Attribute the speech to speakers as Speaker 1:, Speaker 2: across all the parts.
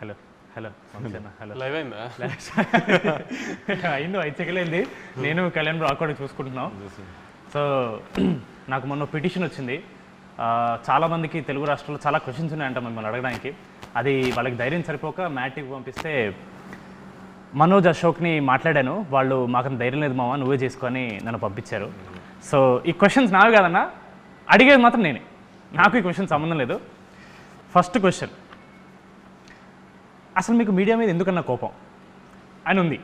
Speaker 1: Hello hello hello
Speaker 2: live అయిందా?
Speaker 1: అయింది 5 సెకండ్లు అయింది. నేను కళ్యాణ్ రాకుండా చూసుకుంటున్నాం. సో నాకు మొన్న పిటిషన్ వచ్చింది. చాలామందికి తెలుగు రాష్ట్రాల్లో చాలా క్వశ్చన్స్ ఉన్నాయంట మిమ్మల్ని అడగడానికి. అది వాళ్ళకి ధైర్యం సరిపోక మ్యాట్కి పంపిస్తే మనోజ్ అశోక్ని మాట్లాడాను. వాళ్ళు మాకు ధైర్యం లేదు మామ, నువ్వే చేసుకొని నన్ను పంపించారు. సో ఈ క్వశ్చన్స్ నావి కాదన్నా, అడిగేది మాత్రం నేనే. నాకు ఈ క్వశ్చన్ సంబంధం లేదు. ఫస్ట్ క్వశ్చన్, అసలు మీకు మీడియా మీద ఎందుకన్నా కోపం అని ఉంది?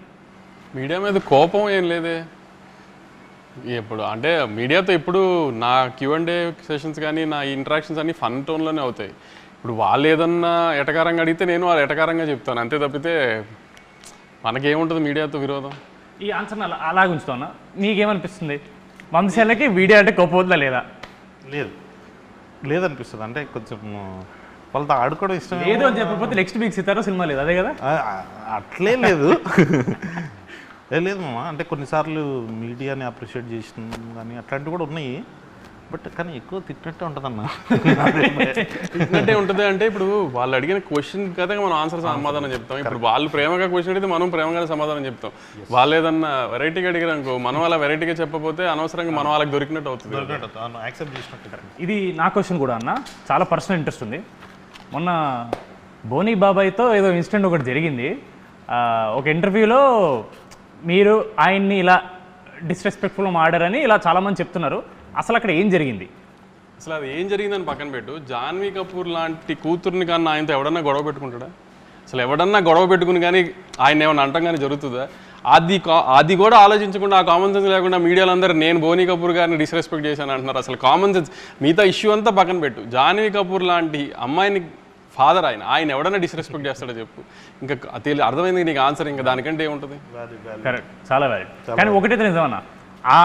Speaker 2: మీడియా మీద కోపం ఏం లేదే. ఎప్పుడు అంటే మీడియాతో ఇప్పుడు నా Q&A సెషన్స్ కానీ నా ఇంటరాక్షన్స్ అన్నీ ఫన్ టోన్లోనే అవుతాయి. ఇప్పుడు వాళ్ళు ఏదన్నా ఎటకారంగా అడిగితే నేను వాళ్ళు ఎటకారంగా చెప్తాను, అంతే తప్పితే మనకేముంటుంది మీడియాతో విరోధం.
Speaker 1: ఈ ఆన్సర్ని అలాగే ఉంచుతాను. నీకేమనిపిస్తుంది, వంశీలకి మీడియా అంటే కోపం వద్దా లేదా?
Speaker 3: లేదనిపిస్తుంది. అంటే కొంచెం వాళ్ళతో ఆడుకోవడం ఇష్టం
Speaker 1: లేదు అని చెప్పకపోతే నెక్స్ట్ వీక్ సితారా సినిమా లేదు, అదే కదా?
Speaker 3: అట్లే లేదు. లేదు మామ, అంటే కొన్నిసార్లు మీడియాని అప్రిషియేట్ చేసిన కానీ అట్లాంటివి కూడా ఉన్నాయి. బట్ కానీ ఎక్కువ తిట్టినట్టే ఉంటుందన్న.
Speaker 2: తిట్టినట్టే ఉంటుంది అంటే ఇప్పుడు వాళ్ళు అడిగిన క్వశ్చన్ కదా మనం ఆన్సర్ సమాధానం చెప్తాం. ఇప్పుడు వాళ్ళు ప్రేమగా క్వశ్చన్ అడిగితే మనం ప్రేమగానే సమాధానం చెప్తాం. వాళ్ళు ఏదన్నా వెరైటీగా అడిగారనుకో, మనం అలా వెరైటీగా చెప్పకపోతే అనవసరంగా మనం వాళ్ళకి దొరికినట్టు అవుతుంది.
Speaker 3: యాక్సెప్ట్ చేసినట్టు.
Speaker 1: ఇది నా క్వశ్చన్ కూడా అన్న, చాలా పర్సనల్ ఇంట్రెస్ట్ ఉంది. మొన్న బోనీ బాబాయ్తో ఏదో ఇన్సిడెంట్ ఒకటి జరిగింది. ఒక ఇంటర్వ్యూలో మీరు ఆయన్ని ఇలా డిస్రెస్పెక్ట్ఫుల్గా మాడారని ఇలా చాలామంది చెప్తున్నారు. అసలు అక్కడ ఏం జరిగింది?
Speaker 2: అసలు అది ఏం జరిగిందని పక్కన పెట్టు, జాన్వీ కపూర్ లాంటి కూతుర్ని కానీ ఆయనతో ఎవడన్నా గొడవ పెట్టుకుంటాడా? అసలు ఎవడన్నా గొడవ పెట్టుకుని కానీ ఆయన ఏమన్నా అంటాం కానీ జరుగుతుందా? అది కూడా ఆలోచించకుండా, ఆ కామన్ సెన్స్ లేకుండా మీడియాలో అందరూ నేను బోనీ కపూర్ గారిని డిస్రెస్పెక్ట్ చేశాను అంటున్నారు. అసలు కామన్ సెన్స్ మిగతా ఇష్యూ అంతా పక్కన పెట్టు, జాన్వీ కపూర్ లాంటి అమ్మాయిని ఫాదర్ ఆయన ఎవడన్నా డిస్రెస్పెక్ట్ చేస్తాడో చెప్పు. ఇంకా అర్థమైంది నీకు ఆన్సర్, ఇంకా దానికంటే ఏముంటుంది?
Speaker 1: కరెక్ట్, చాలా వ్యాలిడ్. కానీ ఒకటైతే నిజమన్నా, ఆ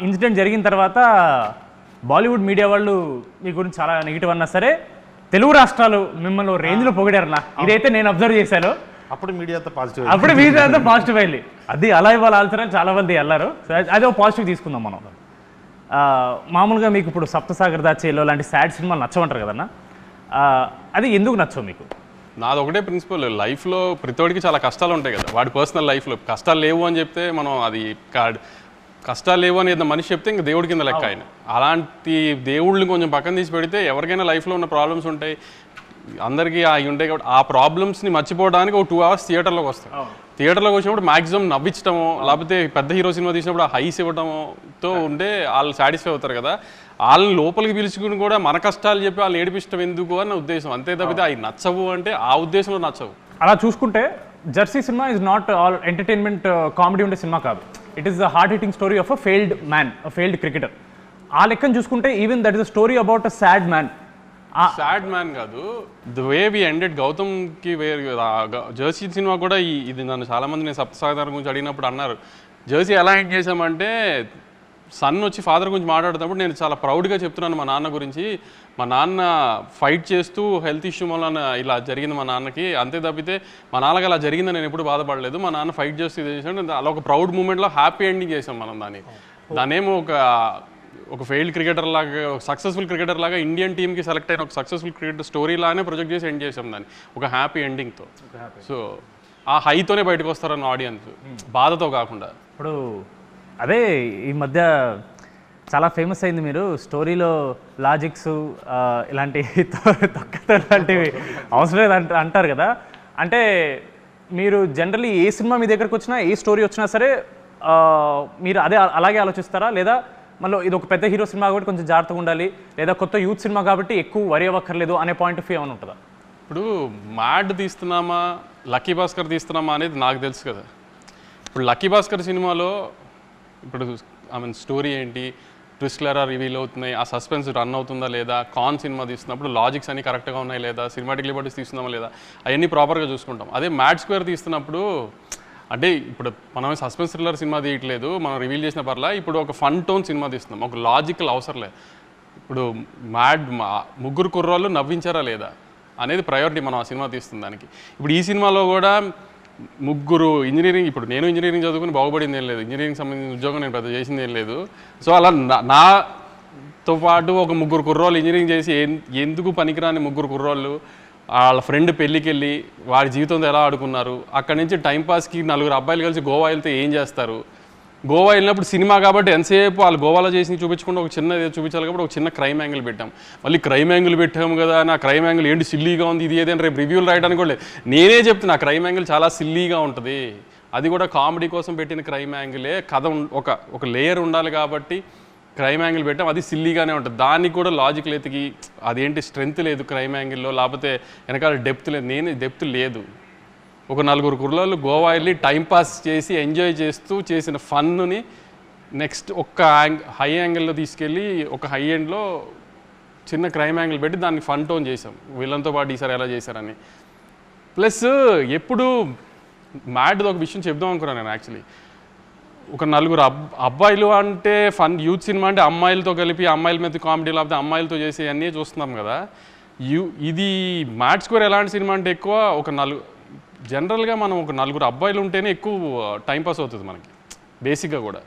Speaker 1: ఇన్సిడెంట్ జరిగిన తర్వాత బాలీవుడ్ మీడియా వాళ్ళు మీ గురించి చాలా నెగిటివ్ అన్నా సరే, తెలుగు రాష్ట్రాలు మిమ్మల్ని రేంజ్లో పొగిడారన్నా. ఇదైతే నేను అబ్జర్వ్ చేశాను.
Speaker 3: అప్పుడు మీడియాతో పాజిటివ్,
Speaker 1: అప్పుడు మీడియాతో పాజిటివ్ వెళ్ళి అది అలా ఇవ్వాలి ఆల్సరని చాలా మంది వెళ్ళారు. అదే ఒక పాజిటివ్ తీసుకుందాం మనం. మామూలుగా మీకు ఇప్పుడు సప్తసాగర్ దాచేలో లాంటి సాడ్ సినిమాలు నచ్చమంటారు కదన్నా, అది ఎందుకు నచ్చవు మీకు?
Speaker 2: నాది ఒకటే ప్రిన్సిపల్, లైఫ్లో ప్రతివాడికి చాలా కష్టాలు ఉంటాయి కదా. వాడి పర్సనల్ లైఫ్లో కష్టాలు లేవు అని చెప్తే మనం అది కష్టాలు లేవు అని ఏదైనా మనిషి చెప్తే ఇంకా దేవుడి కింద లెక్క ఆయన. అలాంటి దేవుళ్ళని కొంచెం పక్కన తీసి పెడితే ఎవరికైనా లైఫ్లో ఉన్న ప్రాబ్లమ్స్ ఉంటాయి, అందరికీ అవి ఉంటాయి కాబట్టి ఆ ప్రాబ్లమ్స్ని మర్చిపోవడానికి ఒక 2 hours థియేటర్లోకి వస్తాయి. థియేటర్లోకి వచ్చినప్పుడు మ్యాక్సిమం నవ్వించడమో, లేకపోతే పెద్ద హీరో సినిమా తీసినప్పుడు ఆ హైస్ ఇవ్వడంతో ఉంటే వాళ్ళు సాటిస్ఫై అవుతారు కదా. వాళ్ళని లోపలికి పిలుచుకుని కూడా మన కష్టాలు చెప్పి వాళ్ళని ఏడిపించడం ఎందుకు అన్న ఉద్దేశం, అంతే తప్పితే అవి నచ్చవు అంటే ఆ ఉద్దేశంలో నచ్చవు.
Speaker 1: అలా చూసుకుంటే Jersey cinema is not all entertainment comedy ఉండే సినిమా కాదు. It is the heart hitting story of a failed man, a failed cricketer. ఆ లెక్కను చూసుకుంటే even that is a story about a sad man.
Speaker 2: Sad man కాదు, the way we ended గౌతమ్కి Jersey cinema కూడా ఇది నన్ను చాలామంది నేను సప్తసాగర్ గురించి అడిగినప్పుడు అన్నారు, జెర్సీ ఎలా ఎండ్ చేశామంటే సన్ వచ్చి ఫాదర్ గురించి మాట్లాడుతున్నప్పుడు నేను చాలా ప్రౌడ్గా చెప్తున్నాను మా నాన్న గురించి. మా నాన్న ఫైట్ చేస్తూ హెల్త్ ఇష్యూ వల్ల ఇలా జరిగింది మా నాన్నకి, అంతే తప్పితే మా నాన్నకి అలా జరిగిందని నేను ఎప్పుడు బాధపడలేదు. మా నాన్న ఫైట్ చేస్తూ ఇది చేసాడు, అలా ఒక ప్రౌడ్ మూమెంట్లో హ్యాపీ ఎండింగ్ చేసాం మనం దానేమో ఒక ఫెయిల్డ్ క్రికెటర్ లాగా, ఒక సక్సెస్ఫుల్ క్రికెటర్ లాగా ఇండియన్ టీమ్కి సెలెక్ట్ అయిన ఒక సక్సెస్ఫుల్ క్రికెటర్ స్టోరీ లానే ప్రొజెక్ట్ చేసి ఎండ్ చేసాం దాన్ని ఒక హ్యాపీ ఎండింగ్తో. సో ఆ హైతోనే బయటకు వస్తారన్న ఆడియన్స్, బాధతో కాకుండా.
Speaker 1: ఇప్పుడు అదే ఈ మధ్య చాలా ఫేమస్ అయింది, మీరు స్టోరీలో లాజిక్స్ ఇలాంటి తొక్కతో లాంటివి అవసరం లేదు అంటారు కదా. అంటే మీరు జనరల్లీ ఏ సినిమా మీ దగ్గరకు వచ్చినా, ఏ స్టోరీ వచ్చినా సరే మీరు అలాగే ఆలోచిస్తారా? లేదా మళ్ళీ ఇది ఒక పెద్ద హీరో సినిమా కాబట్టి కొంచెం జాగ్రత్తగా ఉండాలి, లేదా కొత్త యూత్ సినిమా కాబట్టి ఎక్కువ వరి అవ్వక్కర్లేదు అనే పాయింట్ ఆఫ్ వ్యూ ఏమైనా ఉంటుందా?
Speaker 2: ఇప్పుడు మ్యాడ్ తీస్తున్నామా, లక్కీ భాస్కర్ తీస్తున్నామా అనేది నాకు తెలుసు కదా. ఇప్పుడు లక్కీ భాస్కర్ సినిమాలో ఇప్పుడు స్టోరీ ఏంటి, ట్విస్ట్లు ఎలా రివీల్ అవుతున్నాయి, ఆ సస్పెన్స్ రన్ అవుతుందా లేదా, కాన్ సినిమా తీస్తున్నప్పుడు లాజిక్స్ అన్ని కరెక్ట్గా ఉన్నాయి లేదా, సినిమాటిక్ లిబర్టీస్ తీస్తున్నామా లేదా, అవన్నీ ప్రాపర్గా చూసుకుంటాం. అదే మ్యాడ్ స్క్వేర్ తీస్తున్నప్పుడు అంటే ఇప్పుడు మనం సస్పెన్స్ థ్రిల్లర్ సినిమా తీయట్లేదు, మనం రివీల్ చేసిన పర్లా, ఇప్పుడు ఒక ఫన్ టోన్ సినిమా తీస్తున్నాం, ఒక లాజికల్ అవసరం లేదు. ఇప్పుడు ముగ్గురు కుర్రోళ్ళు నవ్వించారా లేదా అనేది ప్రయారిటీ మనం ఆ సినిమా తీస్తుంది దానికి. ఇప్పుడు ఈ సినిమాలో కూడా ముగ్గురు ఇంజనీరింగ్, ఇప్పుడు నేను ఇంజనీరింగ్ చదువుకుని బాగుపడింది ఏం లేదు, ఇంజనీరింగ్ సంబంధించిన ఉద్యోగం నేను పెద్ద చేసింది ఏం లేదు. సో అలా నాతో పాటు ఒక ముగ్గురు కుర్రోళ్ళు ఇంజనీరింగ్ చేసి ఎందుకు పనికిరాని ముగ్గురు కుర్రోళ్ళు వాళ్ళ ఫ్రెండ్ పెళ్ళికి వెళ్ళి వాడి జీవితంతో ఎలా ఆడుకున్నారు, అక్కడి నుంచి టైంపాస్కి 4 అబ్బాయిలు కలిసి గోవా వెళ్తే ఏం చేస్తారు, గోవా వెళ్ళినప్పుడు సినిమా కాబట్టి ఎంతసేపు వాళ్ళు గోవాలో చేసి చూపించకుండా ఒక చిన్న చూపించాలి కాబట్టి ఒక చిన్న క్రైమ్ యాంగిల్ పెట్టాం. మళ్ళీ క్రైమ్ యాంగిల్ పెట్టాము కదా, నా క్రైమ్ యాంగిల్ ఏంటి సిల్లీగా ఉంది ఇది ఏదైనా రేపు రివ్యూలు రాయడానికి కూడా లేదు. నేనే చెప్తున్నా క్రైమ్ యాంగిల్ చాలా సిల్లీగా ఉంటుంది, అది కూడా కామెడీ కోసం పెట్టిన క్రైమ్ యాంగిలే. కథ ఒక లేయర్ ఉండాలి కాబట్టి క్రైమ్ యాంగిల్ పెట్టాం, అది సిల్లీగానే ఉంటుంది. దానికి కూడా లాజిక్ లేతికి అదేంటి స్ట్రెంత్ లేదు క్రైమ్ యాంగిల్లో, లేకపోతే వెనకాల డెప్త్ లేదు. డెప్త్ లేదు. ఒక 4 కుర్రాళ్ళు గోవా వెళ్ళి టైంపాస్ చేసి ఎంజాయ్ చేస్తూ చేసిన ఫన్నుని నెక్స్ట్ హై యాంగిల్లో తీసుకెళ్ళి ఒక హై ఎండ్లో చిన్న క్రైమ్ యాంగిల్ పెట్టి దాన్ని ఫన్ టోన్ చేసాం వీళ్ళంతో పాటు ఈసారి ఎలా చేశారని. ప్లస్ ఎప్పుడు మ్యాడ్ది ఒక విషయం చెప్దాం అనుకున్నాను నేను. యాక్చువల్లీ ఒక 4 అబ్బాయిలు అంటే ఫన్ యూత్ సినిమా అంటే అమ్మాయిలతో కలిపి అమ్మాయిల మీద కామెడీ లేకపోతే అమ్మాయిలతో చేసే అన్నీ చూస్తున్నాం కదా. ఇది మ్యాడ్ స్క్వేర్ ఎలాంటి సినిమా అంటే ఎక్కువ జనరల్గా మనం ఒక 4 అబ్బాయిలు ఉంటేనే ఎక్కువ టైంపాస్ అవుతుంది మనకి బేసిక్గా కూడా.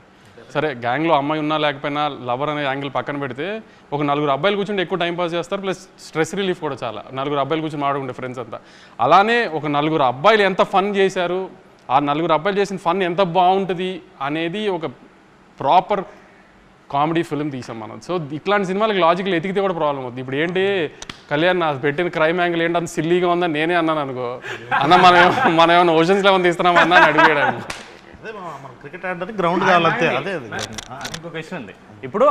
Speaker 2: సరే గ్యాంగ్లో అమ్మాయి ఉన్నా లేకపోయినా లవర్ అనే యాంగిల్ పక్కన పెడితే ఒక 4 అబ్బాయిలు కూర్చుంటే ఎక్కువ టైంపాస్ చేస్తారు. ప్లస్ స్ట్రెస్ రిలీఫ్ కూడా చాలా 4 అబ్బాయిలు కూర్చొని మాట్లాడుకుంటే ఫ్రెండ్స్ అంతా. అలానే ఒక 4 అబ్బాయిలు ఎంత ఫన్ చేశారు, ఆ 4 అబ్బాయిలు చేసిన ఫన్ ఎంత బాగుంటుంది అనేది ఒక ప్రాపర్ కామెడీ ఫిల్మ్ తీసాం మనం. సో ఇట్లాంటి సినిమాలకు లాజిక్లు ఎతికితే కూడా ప్రాబ్లం అవుతుంది. ఇప్పుడు ఏంటి కళ్యాణ్ నా పెట్టిన క్రైమ్ యాంగిల్ ఏంటి అంత సిల్లీగా ఉందని నేనే అన్నాను అనుకో, అన్న మనం ఏమైనా ఓషన్స్ లెవెన్ తీస్తున్నాం అన్నా అని అడిగాడు.
Speaker 3: క్రికెట్ ఆడడానికి గ్రౌండ్ కావాలంతే. అదే
Speaker 1: ఇంకో క్వశ్చన్ ఉంది. ఇప్పుడు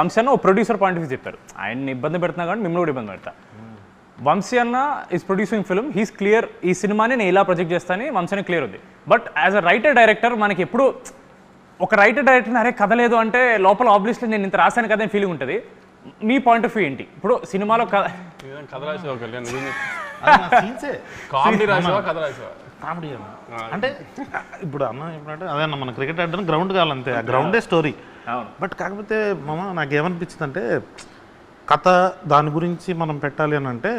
Speaker 1: వంశీ అన్న ఒక ప్రొడ్యూసర్ పాయింట్ ఆఫ్ వ్యూ చెప్పారు, ఆయన్ని ఇబ్బంది పెడుతున్నా కానీ మిమ్మల్ని కూడా ఇబ్బంది పెడతా. వంశీ అన్న is producing film, he's clear ఈ సినిమాని నేను ఇలా ప్రొజెక్ట్ చేస్తాను వంశీ అని క్లియర్ ఉంది. But as a writer director మనకి ఎప్పుడు ఒక రైటర్ డైరెక్టర్ అరే కథ లేదు అంటే లోపల ఆబ్వియస్లీ నేను ఇంత రాశాను కదా అని ఫీలింగ్ ఉంటుంది. మీ పాయింట్ ఆఫ్ వ్యూ ఏంటి? ఇప్పుడు సినిమాలో కథ
Speaker 2: రాసావా కళ్యాణ్?
Speaker 3: కామెడీ
Speaker 2: రాసావా కథ రాసావా?
Speaker 3: కామెడీ అంటే ఇప్పుడు అన్న చెప్పినట్టు అదే అన్న మన క్రికెట్ ఆడడానికి గ్రౌండ్ కావాలంతే, ఆ గ్రౌండే స్టోరీ. బట్ కాకపోతే నాకేమనిపించింది అంటే కథ దాని గురించి మనం పెట్టాలి అని అంటే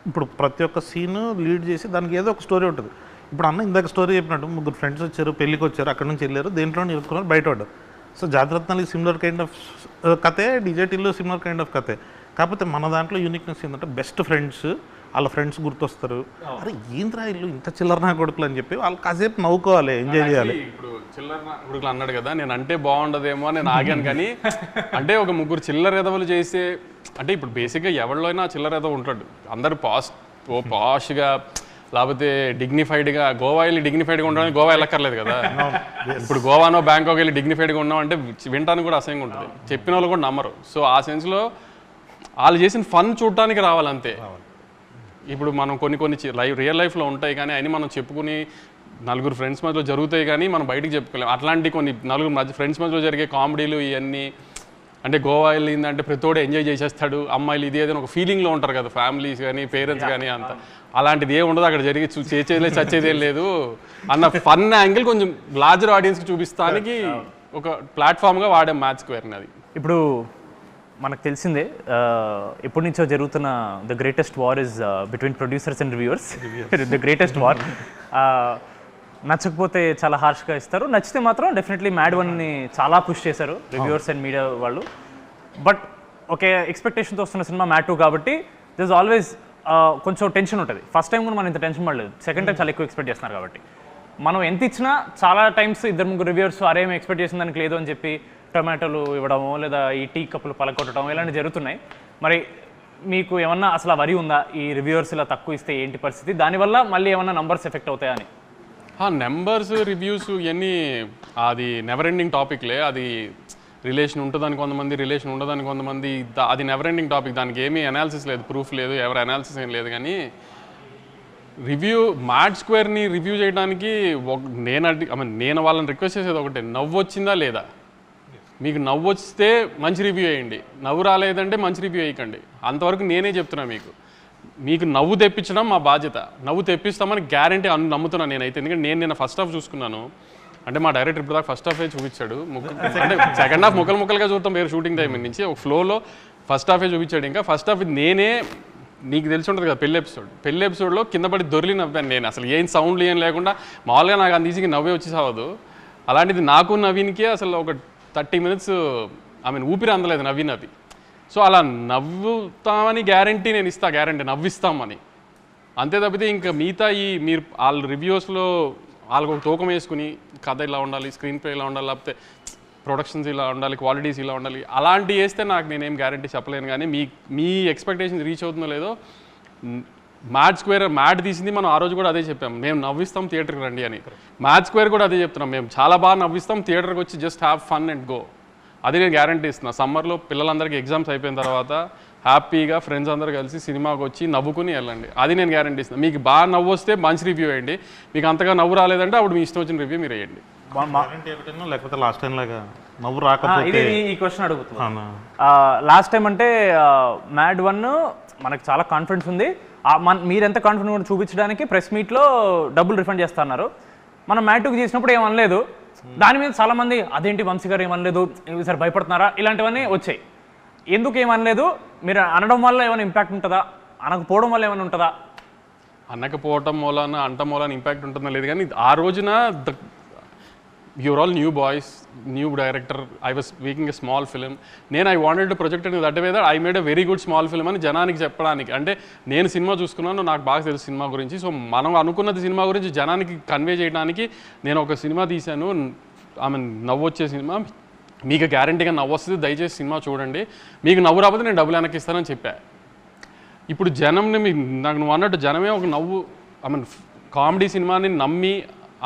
Speaker 3: ఇప్పుడు ప్రతి ఒక్క సీన్ లీడ్ చేసి దానికి ఏదో ఒక స్టోరీ ఉంటుంది. ఇప్పుడు అన్న ఇందాక స్టోరీ చెప్పినట్టు 3 ఫ్రెండ్స్ వచ్చారు, పెళ్ళికి వచ్చారు, అక్కడ నుంచి వెళ్ళారు, దేంట్లో ఇరుక్కున్నారు, బయట పడ్డారు. So Jathiratnalu similar kind of కథే, డిజేటీలో సిమిలర్ కైండ్ ఆఫ్ కథే. కాకపోతే మన దాంట్లో యూనిక్నెస్ ఏంటంటే బెస్ట్ ఫ్రెండ్స్, వాళ్ళ ఫ్రెండ్స్ గుర్తొస్తారు. అరే ఏంద్రా ఇల్లు ఇంత చిల్లర నా కొడుకులు అని చెప్పి వాళ్ళు కాసేపు నవ్వుకోవాలి, ఎంజాయ్ చేయాలి.
Speaker 2: ఇప్పుడు చిల్లర నా కొడుకులు అన్నాడు కదా, నేను అంటే బాగుండదేమో అని నేను ఆగాను. కానీ అంటే ఒక 3 చిల్లర ఎదవలు చేసే అంటే ఇప్పుడు బేసిక్గా ఎవరిలో అయినా చిల్లర ఎదవ ఉంటాడు. అందరు పాష్గా లేకపోతే డిగ్నిఫైడ్గా గోవా వెళ్ళి డిగ్నిఫైడ్గా ఉండడానికి గోవా వెళ్ళక్కర్లేదు కదా. ఇప్పుడు గోవానో బ్యాంకాక్ వెళ్ళి డిగ్నిఫైడ్గా ఉన్నాం అంటే వినటానికి కూడా అసహ్యంగా ఉంటుంది, చెప్పిన వాళ్ళు కూడా నమ్మరు. సో ఆ సెన్స్లో వాళ్ళు చేసిన ఫన్ చూడటానికి రావాలంతే. ఇప్పుడు మనం కొన్ని రియల్ లైఫ్లో ఉంటాయి కానీ అని మనం చెప్పుకుని 4 ఫ్రెండ్స్ మధ్యలో జరుగుతాయి కానీ మనం బయటికి చెప్పుకోలేము. అట్లాంటి కొన్ని 4 ఫ్రెండ్స్ మధ్యలో జరిగే కామెడీలు ఇవన్నీ అంటే గోవా వెళ్ళిందంటే ప్రతిోడు ఎంజాయ్ చేసేస్తాడు, అమ్మాయిలు ఇది ఏదైనా ఒక ఫీలింగ్లో ఉంటారు కదా ఫ్యామిలీస్ కానీ పేరెంట్స్ కానీ. అంత అలాంటిది ఏమి ఉండదు అక్కడ జరిగి చేసేది చచ్చేదేం లేదు అన్న ఫన్ యాంగిల్ కొంచెం లార్జర్ ఆడియన్స్కి చూపిస్తానికి ఒక ప్లాట్ఫామ్గా వాడే మ్యాచ్ స్క్వేర్ని. అది
Speaker 1: ఇప్పుడు మనకు తెలిసిందే ఎప్పటి నుంచో జరుగుతున్న the greatest war is between producers and reviewers. The greatest war. నచ్చకపోతే చాలా హార్ష్గా ఇస్తారు, నచ్చితే మాత్రం డెఫినెట్లీ మ్యాడ్ వన్ని చాలా పుష్ చేశారు రివ్యూవర్స్ అండ్ మీడియా వాళ్ళు. బట్ ఒకే ఎక్స్పెక్టేషన్తో వస్తున్న సినిమా మ్యాడ్ 2 కాబట్టి దిస్ ఇస్ ఆల్వేస్ కొంచెం టెన్షన్ ఉంటుంది. ఫస్ట్ టైం కూడా మనం ఇంత టెన్షన్ పడలేదు, సెకండ్ టైం చాలా ఎక్కువ ఎక్స్పెక్ట్ చేస్తున్నారు కాబట్టి మనం ఎంత ఇచ్చినా చాలా టైమ్స్ 2-3 రివ్యూవర్స్ అరేం ఎక్స్పెక్ట్ చేసిన దానికి లేదు అని చెప్పి టొమాటోలు ఇవ్వడమో లేదా ఈ టీ కప్పులు పలకొట్టడం ఇలాంటివి జరుగుతున్నాయి. మరి మీకు ఏమన్నా అసలు వరి ఉందా ఈ రివ్యూవర్స్ ఇలా తక్కువ ఇస్తే ఏంటి పరిస్థితి, దానివల్ల మళ్ళీ ఏమన్నా నంబర్స్ ఎఫెక్ట్ అవుతాయా అని?
Speaker 2: నెంబర్స్ రివ్యూస్ ఇవన్నీ అది నెవర్ ఎండింగ్ టాపిక్లే. అది రిలేషన్ ఉంటుందని కొంతమంది, రిలేషన్ ఉండదని కొంతమంది, అది నెవర్ ఎండింగ్ టాపిక్. దానికి ఏమీ అనాలిసిస్ లేదు, ప్రూఫ్ లేదు, ఎవరి అనాలిసిస్ ఏం లేదు. కానీ మ్యాడ్ స్క్వేర్ని రివ్యూ చేయడానికి నేను వాళ్ళని రిక్వెస్ట్ చేసేది ఒకటే, నవ్వు వచ్చిందా లేదా. మీకు నవ్వు వస్తే మంచి రివ్యూ వేయండి, నవ్వు రాలేదంటే మంచి రివ్యూ వేయకండి. అంతవరకు నేనే చెప్తున్నా. మీకు నవ్వు తెప్పించడం మా బాధ్యత, నవ్వు తెప్పిస్తామని గ్యారంటీ నమ్ముతున్నాను నేనైతే. ఎందుకంటే నేను ఫస్ట్ హాఫ్ చూసుకున్నాను, అంటే మా డైరెక్టర్ ఇప్పుడు దాకా ఫస్ట్ హాఫే చూపించాడు. అంటే సెకండ్ హాఫ్ ముక్కలుగా చూస్తాం వేరే షూటింగ్ టైం నుంచి, ఒక ఫ్లోలో ఫస్ట్ హాఫే చూపించాడు. ఇంకా ఫస్ట్ హాఫ్ నేనే, నీకు తెలిసి ఉంటుంది కదా పెళ్లి ఎపిసోడ్లో కింద పడి దొరికి నవ్వాను నేను. అసలు ఏం సౌండ్లు ఏం లేకుండా మామూలుగా నాకు అంత ఈజీగా నవ్వే వచ్చి సావదు. అలాంటిది నాకు నవీన్కే అసలు ఒక 30 minutes ఊపిరి అందలేదు నవ్వి. సో అలా నవ్వుతామని గ్యారంటీ నేను ఇస్తా, గ్యారంటీ నవ్విస్తామని. అంతే తప్పితే ఇంకా మిగతా మీరు వాళ్ళ రివ్యూస్లో వాళ్ళకు ఒక తూకం వేసుకుని కథ ఇలా ఉండాలి, స్క్రీన్ ప్లే ఇలా ఉండాలి, లేకపోతే ప్రొడక్షన్స్ ఇలా ఉండాలి, క్వాలిటీస్ ఇలా ఉండాలి, అలాంటివి వేస్తే నాకు నేనేం గ్యారంటీ చెప్పలేను. కానీ మీ ఎక్స్పెక్టేషన్స్ రీచ్ అవుతుందో లేదో. మ్యాడ్ తీసింది మనం ఆ రోజు కూడా అదే చెప్పాం, మేము నవ్విస్తాం థియేటర్కి రండి అని. మ్యాడ్ స్క్వేర్ కూడా అదే చెప్తున్నాం, మేము చాలా బాగా నవ్విస్తాం, థియేటర్కి వచ్చి just have fun and go. అది నేను గ్యారంటీ ఇస్తున్నా. సమ్మర్లో పిల్లలందరికీ ఎగ్జామ్స్ అయిపోయిన తర్వాత హ్యాపీగా ఫ్రెండ్స్ అందరూ కలిసి సినిమాకి వచ్చి నవ్వుకుని వెళ్ళండి. అది నేను గ్యారంటీ ఇస్తున్నాను. మీకు బాగా నవ్వు వస్తే మంచి రివ్యూ వేయండి, మీకు అంతగా నవ్వు రాలేదంటే అప్పుడు మీ ఇష్టం వచ్చిన రివ్యూ మీరు వేయండి.
Speaker 3: లేకపోతే లాస్ట్ టైం లాగా నవ్వు రాకపోతే
Speaker 1: ఈ క్వశ్చన్ అడుగుతున్నాను. లాస్ట్ టైం అంటే మ్యాడ్ 1 మనకు చాలా కాన్ఫిడెన్స్ ఉంది, మీరు ఎంత కాన్ఫిడెంట్ చూపించడానికి ప్రెస్ మీట్లో డబ్బులు రిఫండ్ చేస్తున్నారు. మనం మ్యాడ్ 2కి చేసినప్పుడు ఏమనలేదు, దాని మీద చాలామంది అదేంటి వంశీ గారు ఏమనలేదు, సరే భయపడుతున్నారా, ఇలాంటివన్నీ వచ్చాయి. ఎందుకు ఏమనలేదు? మీరు అనడం వల్ల ఏమైనా ఇంపాక్ట్ ఉంటుందా, అనకపోవడం వల్ల ఏమైనా ఉంటుందా?
Speaker 2: అనకపోవటం మూలన అంట మూలన ఇంపాక్ట్ ఉంటుందో లేదు, కానీ ఆ రోజున you're all new boys, new director, I was making a small film. I wanted to project in that way that I made a very good small film అని జనానికి చెప్పడానికి. అంటే నేను సినిమా చూసుకున్నాను, నాకు బాగా తెలుసు సినిమా గురించి. సో మనం అనుకున్నది సినిమా గురించి జనానికి కన్వే చేయడానికి నేను ఒక సినిమా తీశాను. నవ్వు వచ్చే సినిమా, మీకు గ్యారంటీగా నవ్వు వస్తుంది, దయచేసి సినిమా చూడండి, మీకు నవ్వు రాకపోతే నేను డబ్బులు వెనక్కి ఇస్తానని చెప్పా. ఇప్పుడు జనంని నాకు నువ్వు అన్నట్టు జనమే ఒక నవ్వు కామెడీ సినిమాని నమ్మి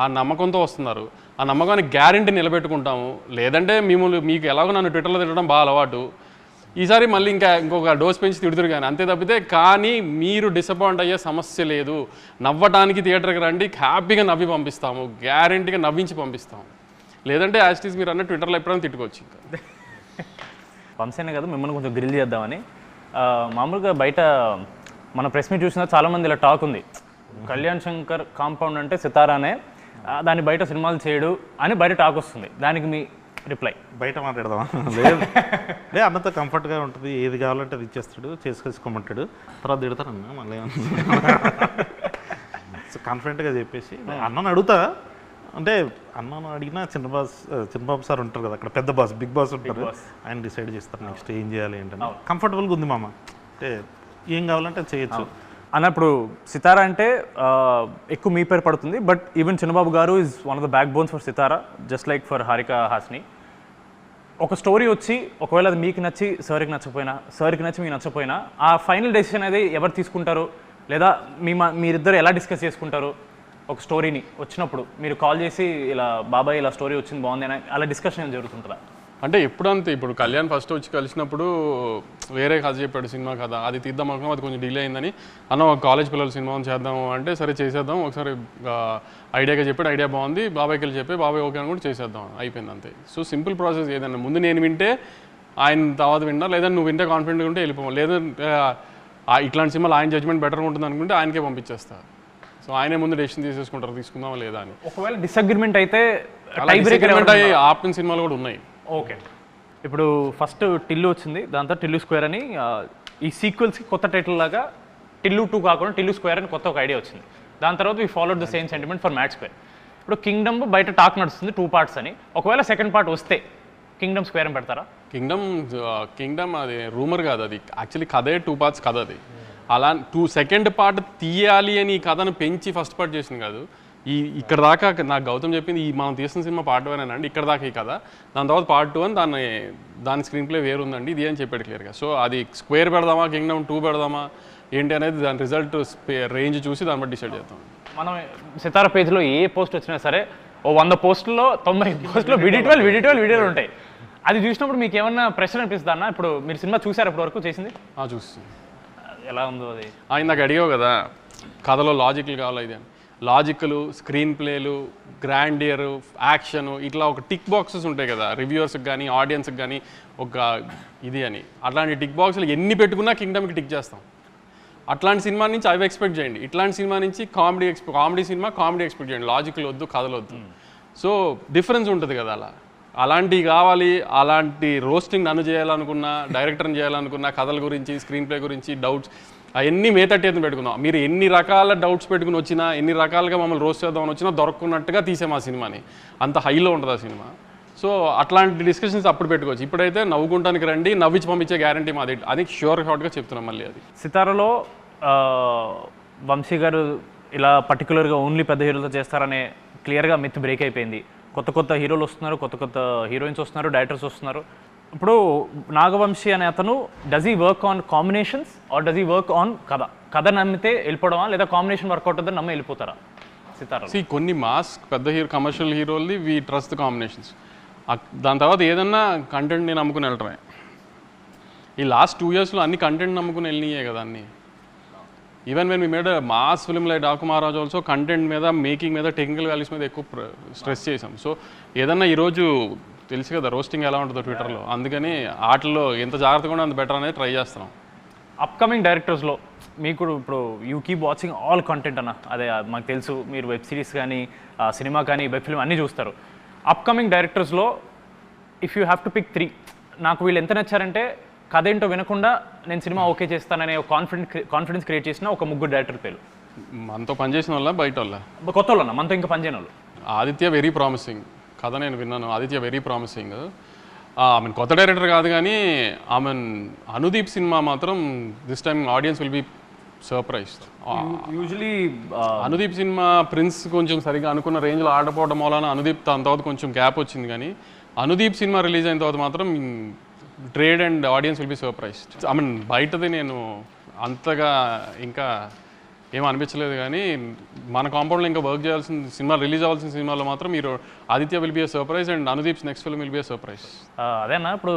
Speaker 2: ఆ నమ్మకంతో వస్తున్నారు. ఆ నమ్మకాన్ని గ్యారంటీ నిలబెట్టుకుంటాము. లేదంటే మీకు ఎలాగో నన్ను ట్విట్టర్లో తిట్టడం బాగా అలవాటు, ఈసారి మళ్ళీ ఇంకొక డోస్ పెంచి తిడుతురు కానీ అంతే తప్పితే. కానీ మీరు డిసప్పాయింట్ అయ్యే సమస్య లేదు. నవ్వటానికి థియేటర్కి రండి, హ్యాపీగా నవ్వి పంపిస్తాము, గ్యారంటీగా నవ్వించి పంపిస్తాము. లేదంటే యాస్టీస్ మీరు అన్న ట్విట్టర్లో ఎప్పుడైనా తిట్టుకోవచ్చు. ఇంకా
Speaker 1: వంశీనే కదా మిమ్మల్ని కొంచెం గ్రిల్ చేద్దామని. మామూలుగా బయట మన ప్రెస్ మీట్ చూసినా చాలామంది ఇలా టాక్ ఉంది, కళ్యాణ్ శంకర్ కాంపౌండ్ అంటే సితారానే, దాన్ని బయట సినిమాలు చేయడు అని బయట టాక్ వస్తుంది. దానికి మీ రిప్లై?
Speaker 3: బయట మాట్లాడదామా? లేదు, అన్నతో కంఫర్ట్గా ఉంటుంది, ఏది కావాలంటే అది ఇచ్చేస్తాడు, చేసుకోమంటాడు, తర్వాత తిడతానన్నా మళ్ళీ కాన్ఫిడెంట్గా చెప్పేసి అన్నను అడుగుతా. అంటే అన్నను అడిగినా చిన్నబాబు సార్ ఉంటారు కదా అక్కడ, పెద్ద బాస్, బిగ్ బాస్ ఉంటారు, ఆయన డిసైడ్ చేస్తారు నెక్స్ట్ ఏం చేయాలి ఏంటని. కంఫర్టబుల్గా ఉంది మామ, అంటే ఏం కావాలంటే చేయొచ్చు
Speaker 1: అన్నప్పుడు. సితారా అంటే ఎక్కువ మీ పేరు పడుతుంది, but even Chinnababu garu is one of the backbones for Sithara, just like for Haarika Hassine. ఒక స్టోరీ వచ్చి ఒకవేళ అది మీకు నచ్చి సార్కి నచ్చకపోయినా, సార్కి నచ్చి మీకు నచ్చకపోయినా, ఆ ఫైనల్ డెసిషన్ అనేది ఎవరు తీసుకుంటారు, లేదా మీరిద్దరు ఎలా డిస్కస్ చేసుకుంటారు? ఒక స్టోరీని వచ్చినప్పుడు మీరు కాల్ చేసి ఇలా బాబాయ్ ఇలా స్టోరీ వచ్చింది బాగుంది అని అలా డిస్కషన్ జరుగుతుంటుందా?
Speaker 2: అంటే ఎప్పుడంతే, ఇప్పుడు కళ్యాణ్ ఫస్ట్ వచ్చి కలిసినప్పుడు వేరే కథ చెప్పాడు, సినిమా కథ, అది తీద్దాం అనుకున్నాం, అది కొంచెం డిలే అయిందని. అన్న కాలేజ్ పిల్లల సినిమా చేద్దాము అంటే సరే చేసేద్దాం, ఒకసారి ఐడియాగా చెప్పాడు, ఐడియా బాగుంది, బాబాయ్కి వెళ్ళి చెప్పి బాబాయ్ ఓకే అని కూడా చేసేద్దాం, అయిపోయింది అంతే. So simple process. ఏదన్నా ముందు నేను వింటే ఆయన తర్వాత విన్నా, లేదంటే నువ్వు వింటే కాన్ఫిడెంట్గా ఉంటే వెళ్ళిపోవాలి, లేదంటే ఇట్లాంటి సినిమాలు ఆయన జడ్జ్మెంట్ బెటర్గా ఉంటుంది అనుకుంటే ఆయనకే పంపించేస్తా. సో ఆయనే ముందు డెసిషన్ తీసేసుకుంటారు, తీసుకుందామా లేదా అని.
Speaker 1: ఒకవేళ డిసగ్రిమెంట్ అయితే
Speaker 2: ఆపిన సినిమాలు కూడా ఉన్నాయి.
Speaker 1: ఓకే, ఇప్పుడు ఫస్ట్ టిల్లు వచ్చింది, దాంతో టిల్లు స్క్వేర్ అని, ఈ సీక్వెల్స్కి కొత్త టైటిల్ లాగా టిల్లు 2 కాకుండా టిల్లు స్క్వేర్ అని కొత్త ఒక ఐడియా వచ్చింది. దాని తర్వాత we followed the same sentiment for mad square. ఇప్పుడు కింగ్డమ్ బయట టాక్ నడుస్తుంది 2 పార్ట్స్ అని, ఒకవేళ సెకండ్ పార్ట్ వస్తే కింగ్డమ్ స్క్వేర్ అని పెడతారా?
Speaker 2: కింగ్డమ్ అది రూమర్ కాదు, అది యాక్చువల్లీ కథే 2 పార్ట్స్ కథ. అది అలా సెకండ్ పార్ట్ తీయాలి అని ఈ కథను పెంచి ఫస్ట్ పార్ట్ చేసింది కాదు. ఇక్కడ దాకా నాకు గౌతమ్ చెప్పింది, మనం తీసిన సినిమా పార్ట్ 1 అండి, ఇక్కడ దాకా ఈ కథ, దాని తర్వాత పార్ట్ 2 అని దాని స్క్రీన్ ప్లే వేరు ఉందండి, ఇది అని చెప్పాడు క్లియర్గా. సో అది స్క్వేర్ పెడదామా, కింగ్డమ్ 2 పెడదామా ఏంటి అనేది దాని రిజల్ట్ రేంజ్ చూసి దాన్ని బట్టి డిసైడ్ చేద్దాం.
Speaker 1: మనం సితారా పేజ్లో ఏ పోస్ట్ వచ్చినా సరే ఓ 100 పోస్టుల్లో 90 పోస్టులో వీడియోలు ఉంటాయి. అది చూసినప్పుడు మీకు ఏమన్నా ప్రెషర్ అనిపిస్తుందా అన్న? ఇప్పుడు మీరు సినిమా చూసారు ఇప్పటి వరకు చేసింది?
Speaker 2: చూసి
Speaker 1: ఎలా ఉందో అది?
Speaker 2: ఆయన నాకు అడిగావు కదా కథలో లాజిక్లు కావాలి, ఇది అని. లాజిక్లు, స్క్రీన్ ప్లేలు, గ్రాండియర్, యాక్షన్, ఇట్లా ఒక టిక్ బాక్సెస్ ఉంటాయి కదా రివ్యూవర్స్కి కానీ ఆడియన్స్కి కానీ, ఒక ఇది అని. అట్లాంటి టిక్ బాక్స్లు ఎన్ని పెట్టుకున్నా కింగ్డమ్కి టిక్ చేస్తాం. అట్లాంటి సినిమా నుంచి అవి ఎక్స్పెక్ట్ చేయండి. ఇట్లాంటి సినిమా నుంచి కామెడీ ఎక్స్పెక్ట్ చేయండి. లాజిక్లు వద్దు, కథలు వద్దు. సో డిఫరెన్స్ ఉంటుంది కదా. అలాంటివి కావాలి. అలాంటి రోస్టింగ్ నన్ను చేయాలనుకున్నా, డైరెక్టర్ని చేయాలనుకున్నా, కథల గురించి, స్క్రీన్ ప్లే గురించి డౌట్స్ అవన్నీ మేతట్టేది పెట్టుకుందాం. మీరు ఎన్ని రకాల డౌట్స్ పెట్టుకుని వచ్చినా, ఎన్ని రకాలుగా మమ్మల్ని రోస్ట్ చేద్దామని వచ్చినా దొరకకున్నట్టుగా తీసాం ఆ సినిమాని. అంత హైలో ఉంటుంది ఆ సినిమా. సో అట్లాంటి డిస్కషన్స్ అప్పుడు పెట్టుకోవచ్చు. ఇప్పుడైతే నవ్వుకుంటానికి రండి, నవ్వించి పంపించే గ్యారంటీ మాది అది షూర్గా చెప్తున్నాం. మళ్ళీ అది
Speaker 1: సితారలో వంశీ గారు ఇలా పర్టికులర్గా ఓన్లీ పెద్ద హీరోలతో చేస్తారనే క్లియర్గా మిత్ బ్రేక్ అయిపోయింది. కొత్త కొత్త హీరోలు వస్తున్నారు, కొత్త కొత్త హీరోయిన్స్ వస్తున్నారు, డైరెక్టర్స్ వస్తున్నారు. ఇప్పుడు నాగవంశీ అనే అతను does he work on combinations or does he work on కథ నమ్మితే వెళ్ళిపోవడమా, లేదా కాంబినేషన్ వర్కౌట్ అవుతుంది నమ్మి వెళ్ళిపోతారా సితారా?
Speaker 2: కొన్ని మాస్ పెద్ద కమర్షియల్ హీరోల్ది వీ ట్రస్ట్ ద కాంబినేషన్స్. దాని తర్వాత ఏదన్నా కంటెంట్ని నమ్ముకుని వెళ్ళటమే. ఈ లాస్ట్ 2 yearsలో అన్ని కంటెంట్ నమ్ముకుని వెళ్ళినాయే కదా అన్నీ. Even when we made mass film like Daaku Maharaj also content మీద, మేకింగ్ మీద, టెక్నికల్ వాల్యూస్ మీద ఎక్కువ స్ట్రెస్ చేసాం. సో ఏదన్నా ఈరోజు తెలుసు కదా రోస్టింగ్ ఎలా ఉంటుందో ట్విట్టర్లో, అందుకని వాటిలో ఎంత జాగ్రత్తగా ఉంటే అంత బెటర్ అనేది ట్రై చేస్తున్నాం.
Speaker 1: అప్కమింగ్ డైరెక్టర్స్లో మీకు ఇప్పుడు you keep watching all content అన్న, అదే మాకు తెలుసు మీరు వెబ్ సిరీస్ కానీ సినిమా కానీ వెబ్ ఫిల్మ్ అన్నీ చూస్తారు. అప్కమింగ్ డైరెక్టర్స్లో if you have to pick 3, నాకు వీళ్ళు ఎంత నచ్చారంటే కథ ఏంటో వినకుండా నేను సినిమా ఓకే చేస్తాననే కాన్ఫిడెన్స్ క్రియేట్ చేసిన ఒక 3 డైరెక్టర్ పేరు.
Speaker 2: మనతో పనిచేసిన వాళ్ళ బయట వాళ్ళ
Speaker 1: కొత్త వాళ్ళు అన్న, మనతో ఇంకా పనిచేయని వాళ్ళు.
Speaker 2: ఆదిత్య వెరీ ప్రామిసింగ్ కథ నేను విన్నాను. Aditya very promising. మీన్ కొత్త డైరెక్టర్ కాదు కానీ అనుదీప్ సినిమా మాత్రం this time audience will be surprised.
Speaker 1: Usually
Speaker 2: Anudeep cinema prince కొంచెం సరిగా అనుకున్న రేంజ్లో ఆడపోవడం వలన అనుదీప్ దాని తర్వాత కొంచెం గ్యాప్ వచ్చింది. కానీ అనుదీప్ సినిమా రిలీజ్ అయిన తర్వాత మాత్రం trade and audiences will be surprised. బయటది నేను అంతగా ఇంకా ఏం అనిపించలేదు, కానీ మన కాంపౌండ్లో ఇంకా వర్క్ చేయాల్సిన సినిమా, రిలీజ్ అవ్వాల్సిన సినిమాలో మాత్రం మీరు Aditya will be a surprise and Anudeep's next film will be a surprise.
Speaker 1: అదేనా ఇప్పుడు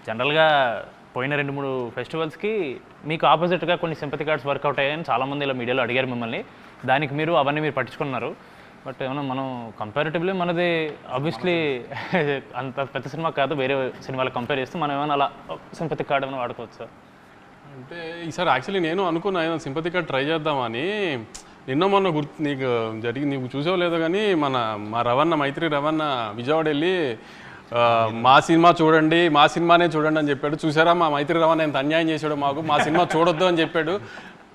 Speaker 1: జనరల్గా పోయిన 2-3 ఫెస్టివల్స్కి మీకు ఆపోజిట్గా కొన్ని సింపతి కార్డ్స్ వర్కౌట్ అయ్యాయని చాలామంది ఇలా మీడియాలో అడిగారు మిమ్మల్ని. దానికి అవన్నీ మీరు పట్టించుకున్నారు. బట్ ఏమన్నా మనం కంపారిటివ్లీ మనది ఆబ్వియస్లీ అంత పెద్ద సినిమా కాదు, వేరే సినిమాలకు కంపేర్ చేస్తే మనం ఏమైనా అలా సింపతి కార్డ్ ఏమైనా వాడుకోవచ్చు సార్?
Speaker 2: అంటే ఈసారి యాక్చువల్లీ నేను అనుకున్నా ఏదైనా సింపతి కార్డ్ ట్రై చేద్దామని. నిన్న మొన్న నీకు చూసావు లేదో కానీ మా రవణ మైత్రి రవణ విజయవాడ వెళ్ళి మా సినిమా చూడండి, మా సినిమానే చూడండి అని చెప్పాడు. చూసారా మా మైత్రి రవణ ఎంత అన్యాయం చేశాడు మాకు, మా సినిమా చూడొద్దు అని చెప్పాడు,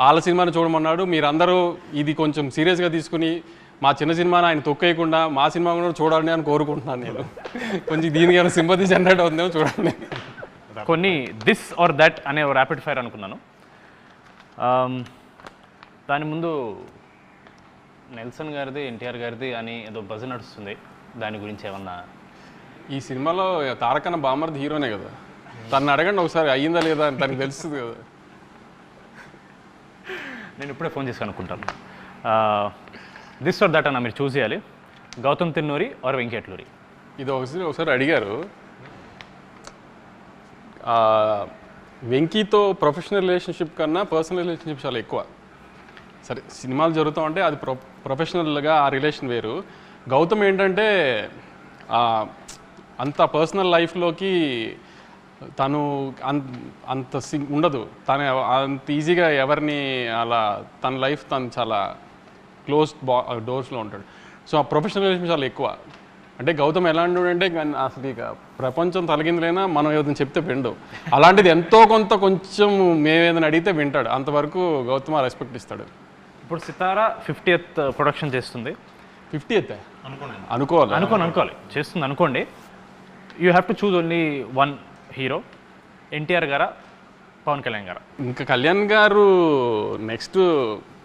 Speaker 2: వాళ్ళ సినిమాని చూడమన్నాడు. మీరందరూ ఇది కొంచెం సీరియస్గా తీసుకుని మా చిన్న సినిమాని ఆయన తొక్కేయకుండా మా సినిమా కూడా చూడాలని అని కోరుకుంటున్నాను నేను. కొంచెం దీనికి సింపతి జనరేట్ అవుతుందేమో చూడండి.
Speaker 1: కొన్ని దిస్ ఆర్ దట్ అనే ర్యాపిడ్ ఫైర్ అనుకున్నాను. దాని ముందు నెల్సన్ గారిది, ఎన్టీఆర్ గారిది అని ఏదో బజ్ నడుస్తుంది, దాని గురించి ఏమన్నా?
Speaker 2: ఈ సినిమాలో తారకన్న బామర్ది హీరోనే కదా, తను అడగండి ఒకసారి అయ్యిందా లేదా అని తనకు తెలుస్తుంది కదా.
Speaker 1: నేను ఇప్పుడే ఫోన్ చేసి అనుకుంటాను. దిస్ ఆర్ దట్ అన్న మీరు చూస్ చేయాలి, గౌతమ్ తిన్నూరి ఆర్ వెంకటలూరి.
Speaker 2: ఇది ఒకసారి అడిగారు. వెంకీతో ప్రొఫెషనల్ రిలేషన్షిప్ కన్నా పర్సనల్ రిలేషన్షిప్ చాలా ఎక్కువ. సరే సినిమాలు జరుగుతూ ఉంటే అది ప్రొఫెషనల్గా ఆ రిలేషన్ వేరు. గౌతమ్ ఏంటంటే అంత పర్సనల్ లైఫ్లోకి తను అంత ఉండదు, తను అంత ఈజీగా ఎవరిని అలా తన లైఫ్ తను చాలా క్లోజ్డ్ డోర్స్లో ఉంటాడు. సో ఆ ప్రొఫెషనల్ రిలేషన్ చాలా ఎక్కువ. అంటే గౌతమ్ ఎలాంటి అంటే అసలు ఇక ప్రపంచం తలగిందులైనా మనం ఏదైనా చెప్తే విండు, అలాంటిది ఎంతో కొంత కొంచెం మేము ఏదైనా అడిగితే వింటాడు. అంతవరకు గౌతమ్ రెస్పెక్ట్ ఇస్తాడు.
Speaker 1: ఇప్పుడు సితారా 50th ప్రొడక్షన్ చేస్తుంది.
Speaker 2: 50th అనుకోవాలి
Speaker 1: చేస్తుంది అనుకోండి. You have to choose only 1 hero, NTR గారా పవన్ కళ్యాణ్ గారా?
Speaker 2: ఇంకా కళ్యాణ్ గారు నెక్స్ట్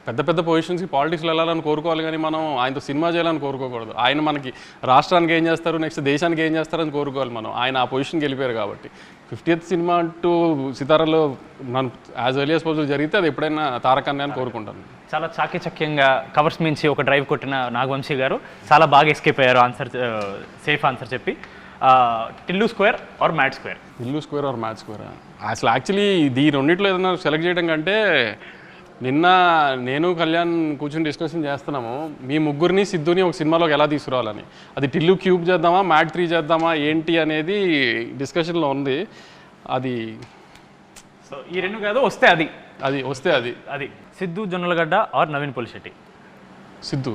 Speaker 2: పెద్ద పెద్ద పొజిషన్స్కి పాలిటిక్స్లో వెళ్ళాలని కోరుకోవాలి, కానీ మనం ఆయనతో సినిమా చేయాలని కోరుకోకూడదు. ఆయన మనకి రాష్ట్రానికి ఏం చేస్తారు, నెక్స్ట్ దేశానికి ఏం చేస్తారని కోరుకోవాలి మనం. ఆయన ఆ పొజిషన్కి వెళ్ళిపోయారు కాబట్టి 50th సినిమా అంటూ సితారాలో మనం యాజ్ ఎర్లీ యాజ్ పాసిబుల్ జరిగితే అది ఎప్పుడైనా తారకన్నే అని కోరుకుంటాను.
Speaker 1: చాలా చాకచక్యంగా కవర్స్ మించి ఒక డ్రైవ్ కొట్టిన నాగవంశీ గారు చాలా బాగా ఎస్కేప్ అయ్యారు ఆన్సర్, సేఫ్ ఆన్సర్ చెప్పి. Tillu square or mad square?
Speaker 2: Tillu square or mad square? అసలు యాక్చువల్లీ ఈ రెండిట్లో ఏదైనా సెలెక్ట్ చేయడం కంటే నిన్న నేను కళ్యాణ్ కూర్చొని డిస్కషన్ చేస్తున్నాము, మీ ముగ్గురిని సిద్ధుని ఒక సినిమాలోకి ఎలా తీసుకురావాలని. అది టిల్లు క్యూబ్ చేద్దామా, మ్యాడ్ 3 చేద్దామా ఏంటి అనేది డిస్కషన్లో ఉంది. అది
Speaker 1: సో ఈ రెండు కాదు, వస్తే అది Siddhu Jonnalagadda or Naveen Polishetty?
Speaker 2: Siddhu.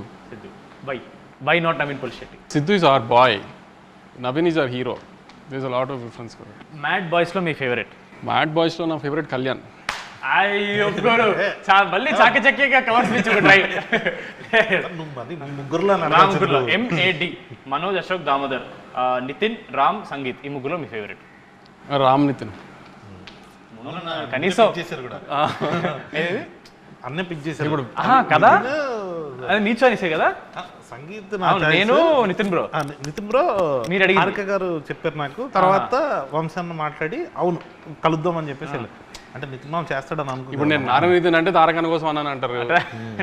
Speaker 1: Why not Naveen Polishetty?
Speaker 2: Siddhu is our boy, Naveen is our hero. There is a lot of difference.
Speaker 1: Mad బాయ్స్లో మీ ఫేవరెట్?
Speaker 2: మ్యాడ్ బాయ్స్లో నా ఫేవరెట్ కళ్యాణ్.
Speaker 1: అయ్యో మళ్ళీ చాకచక్యంగా కవర్స్ మించి ఒక డ్రైవ్.
Speaker 3: నువ్వు మరి నీ ముగ్గురులో
Speaker 1: నా ముగ్గురులో MAD, మనోజ్, అశోక్, దామోదర్, నితిన్, రామ్, సంగీత్, ఈ ముగ్గురులో మీ ఫేవరెట్?
Speaker 2: రామ్ నితిన్.
Speaker 1: కనీసం
Speaker 3: చేశారు కూడా
Speaker 1: ఏది?
Speaker 3: అన్నీ పిక్ చేశారు ఇప్పుడు
Speaker 1: కదా, అది నీ చాయిసే కదా.
Speaker 3: సంగీత్
Speaker 1: నేను నితిన్ బ్రో.
Speaker 3: నితిన్ బ్రో
Speaker 1: మీరు అడిగి
Speaker 3: హారిక గారు చెప్పారు నాకు. తర్వాత వంశాన్ని మాట్లాడి అవును కలుద్దాం అని చెప్పేసి వెళ్ళారు. అంటే నితిన్ మామ చేస్తాడని అనుకున్నాను.
Speaker 2: ఇప్పుడు నేను నారాయణ నితిన్ అంటే తారకన్న కోసం అన్నాను అంటారు.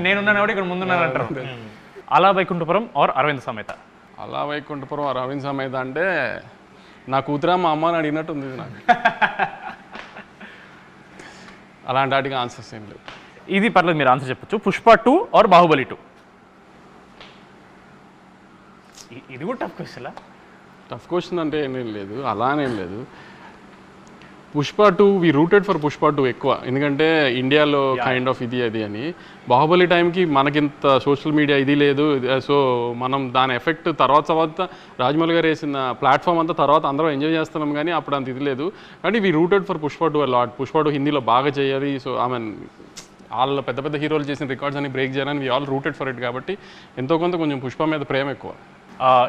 Speaker 1: నేనున్నాను కూడా ఇక్కడ ముందున్నాను అంటారు. అలా వైకుంఠపురం ఆర్ అరవింద్ సమేత?
Speaker 2: అలా వైకుంఠపురం అరవింద్ సమేత అంటే నా కూతురా మా అమ్మని అడిగినట్టు ఉంది నాకు. అలాంటి వాటికి ఆన్సర్స్ ఏం లేవు.
Speaker 1: ఇది పర్లేదు, మీరు ఆన్సర్ చెప్పొచ్చు. పుష్ప 2 ఆర్ బాహుబలి 2? ఇది కూడా టఫ్ క్వశ్చన్.
Speaker 2: టఫ్ క్వశ్చన్ అంటే ఏం లేదు, అలానేం లేదు. పుష్ప 2 వి రూటెడ్ ఫర్ పుష్ప 2 ఎక్కువ, ఎందుకంటే ఇండియాలో కైండ్ ఆఫ్ ఇది అది అని. బాహుబలి టైంకి మనకింత సోషల్ మీడియా ఇది లేదు, సో మనం దాని ఎఫెక్ట్ తర్వాత రాజమౌళి గారు వేసిన ప్లాట్ఫామ్ అంతా తర్వాత అందరం ఎంజాయ్ చేస్తున్నాం, కానీ అప్పుడు అంత ఇది లేదు. కానీ we rooted for Pushpa 2 lot. Pushpa 2 హిందీలో బాగా చేయాలి, సో ఐ మీన్ వాళ్ళ పెద్ద పెద్ద హీరోలు చేసిన రికార్డ్స్ అని బ్రేక్ చేయాలని we all rooted for it. కాబట్టి ఎంతో కొంత కొంచెం పుష్ప మీద ప్రేమ ఎక్కువ.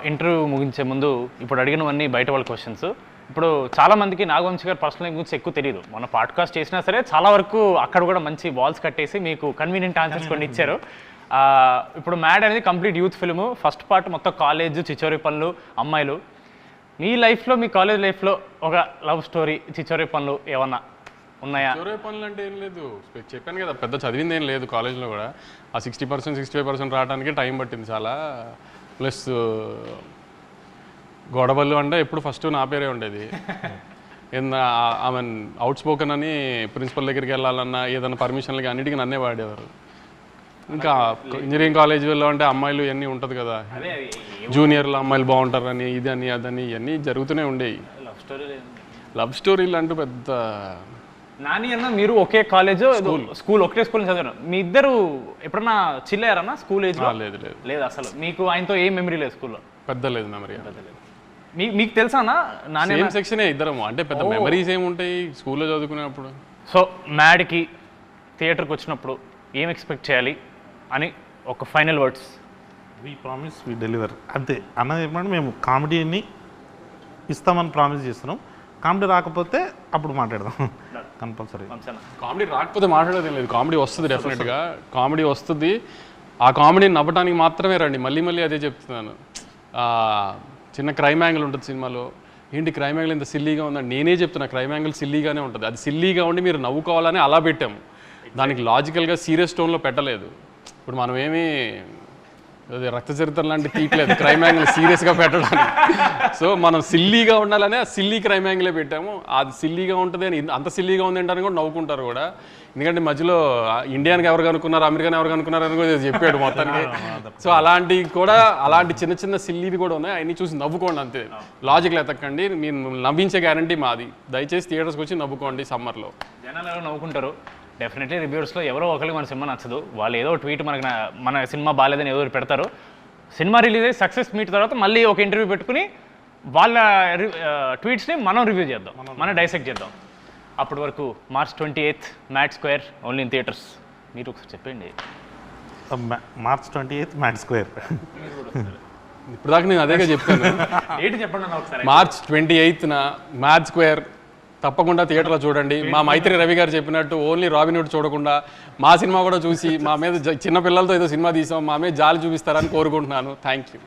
Speaker 1: ఇంటర్వ్యూ ముగించే ముందు ఇప్పుడు అడిగినవన్నీ బయట వాళ్ళ క్వశ్చన్స్. ఇప్పుడు చాలా మందికి నాగవంశి గారు పర్సనల్ లైఫ్ గురించి ఎక్కువ తెలియదు. మన పాడ్కాస్ట్ చేసినా సరే చాలా వరకు అక్కడ కూడా మంచి వాల్స్ కట్టేసి మీకు కన్వీనియంట్ ఆన్సర్స్ కొన్ని ఇచ్చారు. ఇప్పుడు మ్యాడ్ అనేది complete youth film. First part మొత్తం కాలేజ్, చిచోరి పనులు, అమ్మాయిలు. మీ లైఫ్లో, మీ కాలేజ్ లైఫ్లో ఒక లవ్ స్టోరీ, చిచోరి పనులు ఏమన్నా ఉన్నాయా?
Speaker 2: చివరి పనులు అంటే ఏం లేదు, చెప్పాను కదా, పెద్ద చదివింది ఏం లేదు కాలేజ్లో కూడా. ఆ 60%, 65% రావడానికి టైం పట్టింది చాలా. ప్లస్ గొడవలు అంటే ఎప్పుడు ఫస్ట్ నా పేరే ఉండేది. ఐ మీన్ అవుట్ స్పోకన్ అని ప్రిన్సిపల్ దగ్గరికి వెళ్ళాలన్నా ఏదైనా పర్మిషన్లకి అన్నిటికీ నన్నే వాడేవారు. ఇంకా ఇంజనీరింగ్ కాలేజీలో అంటే అమ్మాయిలు ఇవన్నీ ఉంటుంది కదా, జూనియర్లు అమ్మాయిలు బాగుంటారని ఇది అని అదని ఇవన్నీ జరుగుతూనే ఉండేవి. లవ్ స్టోరీలు అంటూ పెద్ద.
Speaker 1: నాని అన్న మీరు ఒకే కాలేజ్, స్కూల్ ఒకటే స్కూల్ చదివారు. మీ ఇద్దరు ఎప్పుడన్నా చిల్లారన్నా స్కూల్ ఏజ్?
Speaker 2: లేదు లేదు
Speaker 1: లేదు అసలు. మీకు ఆయనతో ఏం మెమరీ లేదు స్కూల్లో?
Speaker 2: పెద్ద లేదు మెమరీ.
Speaker 1: మీకు తెలుసా అన్న? నాని
Speaker 2: సేమ్ సెక్షనే ఇద్దరము, అంటే పెద్ద మెమరీస్ ఏముంటాయి స్కూల్లో చదువుకునేప్పుడు.
Speaker 1: సో మ్యాడ్కి థియేటర్కి వచ్చినప్పుడు ఏం ఎక్స్పెక్ట్ చేయాలి అని ఒక final words?
Speaker 3: We promise we deliver, అంతే. అన్నది ఏమంటే మేము కామెడీని ఇస్తామని ప్రామిస్ చేస్తున్నాం. కామెడీ రాకపోతే అప్పుడు మాట్లాడదాం కంపల్సరీ.
Speaker 2: కామెడీ రాకపోతే మాట్లాడేది లేదు, కామెడీ వస్తుంది డెఫినెట్గా. కామెడీ వస్తుంది, ఆ కామెడీని నవ్వటానికి మాత్రమే రండి. మళ్ళీ మళ్ళీ అదే చెప్తున్నాను. చిన్న క్రైమ్ యాంగిల్ ఉంటుంది సినిమాలో, ఏంటి క్రైమ్ యాంగిల్ ఇంత సిల్లీగా ఉందని నేనే చెప్తున్నా. క్రైమ్ యాంగిల్ సిల్లీగానే ఉంటుంది, అది సిల్లీగా ఉండి మీరు నవ్వుకోవాలని అలా పెట్టాము. దానికి లాజికల్గా సీరియస్ టోన్లో పెట్టలేదు. ఇప్పుడు మనం ఏమీ రక్త చరిత్ర లాంటి తీయట్లేదు క్రైమ్ యాంగిల్ సీరియస్గా పెట్టడానికి. సో మనం సిల్లీగా ఉండాలని ఆ సిల్లీ క్రైమ్ యాంగిలే పెట్టాము. అది సిల్లీగా ఉంటుంది అని, అంత సిల్లీగా ఉంది అంటారని కూడా నవ్వుకుంటారు కూడా. ఎందుకంటే మధ్యలో ఇండియానికి ఎవరు కనుక్కున్నారు, అమెరికాని ఎవరు కనుక్కున్నారు అని కూడా చెప్పాడు మొత్తానికి. సో అలాంటివి కూడా, అలాంటి చిన్న చిన్న సిల్లీవి కూడా ఉన్నాయి, అవన్నీ చూసి నవ్వుకోండి అంతే. లాజిక్లు ఎతకండి, మీరు నవ్వించే గ్యారంటీ మాది. దయచేసి థియేటర్స్కి వచ్చి నవ్వుకోండి సమ్మర్లో.
Speaker 1: జనాలు ఎవరు నవ్వుకుంటారు. డెఫినెట్లీ రివ్యూర్స్లో ఎవరో ఒకరికి మన సినిమా నచ్చదు, వాళ్ళు ఏదో ట్వీట్ మన సినిమా బాగాలేదని ఏదో పెడతారు. సినిమా రిలీజ్ అయ్యి సక్సెస్ మీట్ తర్వాత మళ్ళీ ఒక ఇంటర్వ్యూ పెట్టుకుని వాళ్ళ ట్వీట్స్ని మనం రివ్యూ చేద్దాం, మనం డైసెక్ట్ చేద్దాం. అప్పటి వరకు March 28th mad square, only in theatres. మీరు ఒకసారి చెప్పండి.
Speaker 3: March 28th mad square.
Speaker 2: ఇప్పుడు దాకా నేను అదేగా చెప్పాను.
Speaker 1: ఏంటి చెప్పండి ఒకసారి.
Speaker 2: March 28th మ్యాడ్ స్క్వేర్ తప్పకుండా థియేటర్లో చూడండి. మా మైత్రి రవి గారు చెప్పినట్టు ఓన్లీ రాబిన్ హుడ్ చూడకుండా మా సినిమా కూడా చూసి మా మీద చిన్న పిల్లలతో ఏదో సినిమా తీసాం, మా మీద జాలి చూపిస్తారని కోరుకుంటున్నాను. Thank you.